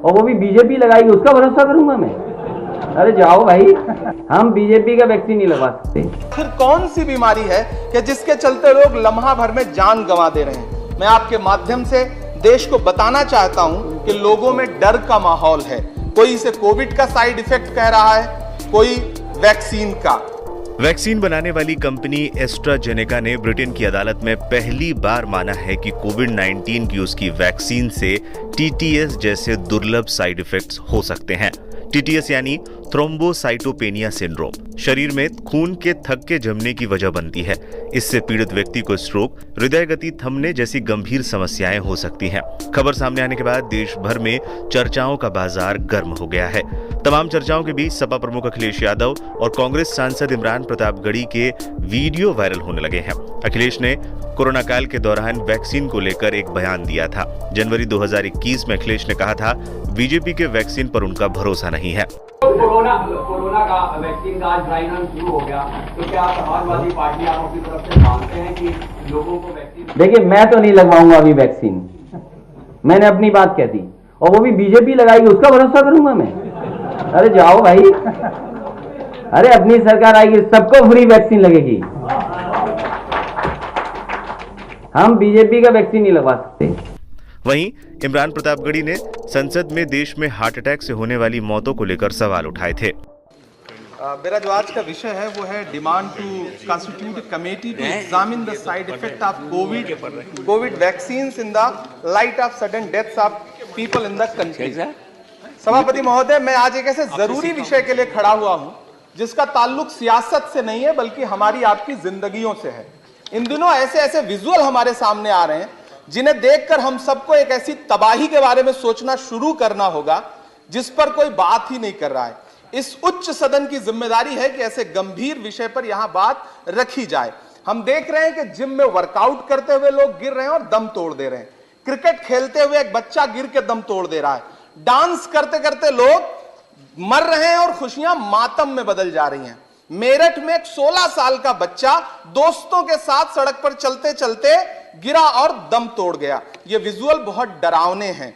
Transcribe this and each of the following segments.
और वो भी बीजेपी लगाएगी, उसका भरोसा करूंगा मैं? अरे जाओ भाई, हम बीजेपी का वैक्सीन नहीं लगवा सकते। फिर कौन सी बीमारी है कि जिसके चलते लोग लम्हा भर में जान गंवा दे रहे हैं? मैं आपके माध्यम से देश को बताना चाहता हूं कि लोगों में डर का माहौल है। कोई इसे कोविड का साइड इफेक्ट कह रहा है, कोई वैक्सीन का। वैक्सीन बनाने वाली कंपनी एस्ट्राजेनेका ने ब्रिटेन की अदालत में पहली बार माना है कि कोविड-19 की उसकी वैक्सीन से टीटीएस जैसे दुर्लभ साइड इफेक्ट्स हो सकते हैं। टीटीएस यानी थ्रोम्बोसाइटोपेनिया सिंड्रोम शरीर में खून के थक्के जमने की वजह बनती है। इससे पीड़ित व्यक्ति को स्ट्रोक, हृदय गति थमने जैसी गंभीर समस्याएं हो सकती हैं। खबर सामने आने के बाद देश भर में चर्चाओं का बाजार गर्म हो गया है। तमाम चर्चाओं के बीच सपा प्रमुख अखिलेश यादव और कांग्रेस सांसद इमरान प्रतापगढ़ी के वीडियो वायरल होने लगे हैं। अखिलेश ने कोरोना काल के दौरान वैक्सीन को लेकर एक बयान दिया था। जनवरी 2021 में अखिलेश ने कहा था बीजेपी के वैक्सीन पर उनका भरोसा नहीं है। कोरोना का वैक्सीन का आज ड्राई रन शुरू हो गया, तो क्या समाजवादी पार्टी आप अपनी तरफ से मानते हैं कि लोगों को वैक्सीन? देखिए, मैं तो नहीं लगवाऊंगा अभी वैक्सीन, मैंने अपनी बात कह दी, और वो भी बीजेपी लगाएगी, उसका भरोसा करूंगा मैं? अरे जाओ भाई, अरे अपनी सरकार आएगी, सबको फ्री वैक्सीन लगेगी। हम बीजेपी का वैक्सीन नहीं लगवा सकते। वहीं इमरान प्रतापगढ़ी ने संसद में देश में हार्ट अटैक से होने वाली मौतों को लेकर सवाल उठाए थे। मेरा जो आज का विषय है वो है demand to constitute a committee to examine the side effect of covid vaccines in the light of sudden deaths of people in the country. सभापति महोदय, मैं आज एक ऐसे जरूरी विषय के लिए खड़ा हुआ हूं जिसका ताल्लुक सियासत से नहीं है बल्कि हमारी आपकी जिंदगियों से है। इन दिनों ऐसे ऐसे विजुअल हमारे सामने आ रहे हैं जिन्हें देखकर हम सबको एक ऐसी तबाही के बारे में सोचना शुरू करना होगा जिस पर कोई बात ही नहीं कर रहा है। इस उच्च सदन की जिम्मेदारी है कि ऐसे गंभीर विषय पर यहां बात रखी जाए। हम देख रहे हैं कि जिम में वर्कआउट करते हुए लोग गिर रहे हैं और दम तोड़ दे रहे हैं। क्रिकेट खेलते हुए एक बच्चा गिर के दम तोड़ दे रहा है। डांस करते करते लोग मर रहे हैं और खुशियां मातम में बदल जा रही हैं। मेरठ में एक 16 साल का बच्चा दोस्तों के साथ सड़क पर चलते चलते गिरा और दम तोड़ गया। ये विजुअल बहुत डरावने हैं,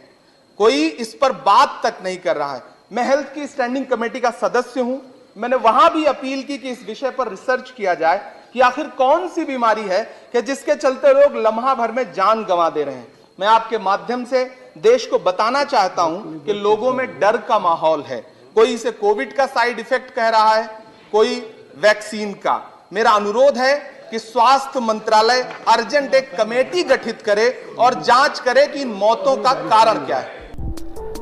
कोई इस पर बात तक नहीं कर रहा है। मैं हेल्थ की स्टैंडिंग कमेटी का सदस्य हूं। मैंने वहां भी अपील की कि इस विषय पर रिसर्च किया जाए कि आखिर कौन सी बीमारी है कि जिसके चलते लोग लम्हा भर में जान गंवा दे रहे हैं। मैं आपके माध्यम से देश को बताना चाहता हूं कि लोगों में डर का माहौल है। कोई इसे कोविड का साइड इफेक्ट कह रहा है, कोई वैक्सीन का। मेरा अनुरोध है कि स्वास्थ्य मंत्रालय अर्जेंट एक कमेटी गठित करे और जांच करे कि इन मौतों का कारण क्या है।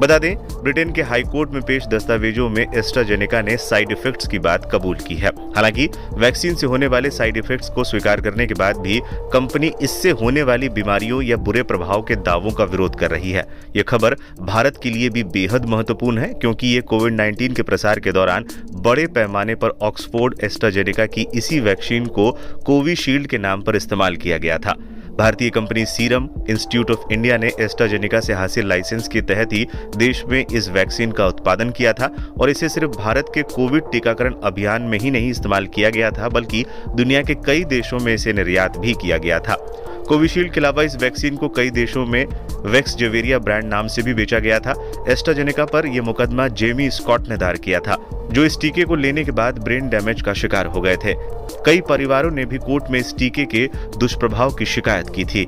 बता दें, ब्रिटेन के हाई कोर्ट में पेश दस्तावेजों में एस्ट्राजेनेका ने साइड इफेक्ट्स की बात कबूल की है। हालांकि वैक्सीन से होने वाले साइड इफेक्ट्स को स्वीकार करने के बाद भी कंपनी इससे होने वाली बीमारियों या बुरे प्रभाव के दावों का विरोध कर रही है। यह खबर भारत के लिए भी बेहद महत्वपूर्ण है क्योंकि ये कोविड-19 के प्रसार के दौरान बड़े पैमाने पर ऑक्सफोर्ड एस्ट्राजेनेका की इसी वैक्सीन को कोविशील्ड के नाम पर इस्तेमाल किया गया था। भारतीय company serum institute of India ने एस्ट्राजेनेका से हासिल लाइसेंस के तहत ही देश में इस वैक्सीन का उत्पादन किया था और इसे सिर्फ भारत के कोविड टीकाकरण अभियान में ही नहीं इस्तेमाल किया गया था बल्कि दुनिया के कई देशों में इसे निर्यात भी किया गया था। कोविशील्ड के अलावा इस वैक्सीन को कई देशों में वैक्सजेवेरिया ब्रांड नाम से भी बेचा गया था। एस्ट्राजेनेका पर यह मुकदमा जेमी स्कॉट ने दायर किया था, जो इस टीके को लेने के बाद ब्रेन डैमेज का शिकार हो गए थे। कई परिवारों ने भी कोर्ट में इस टीके के दुष्प्रभाव की शिकायत की थी।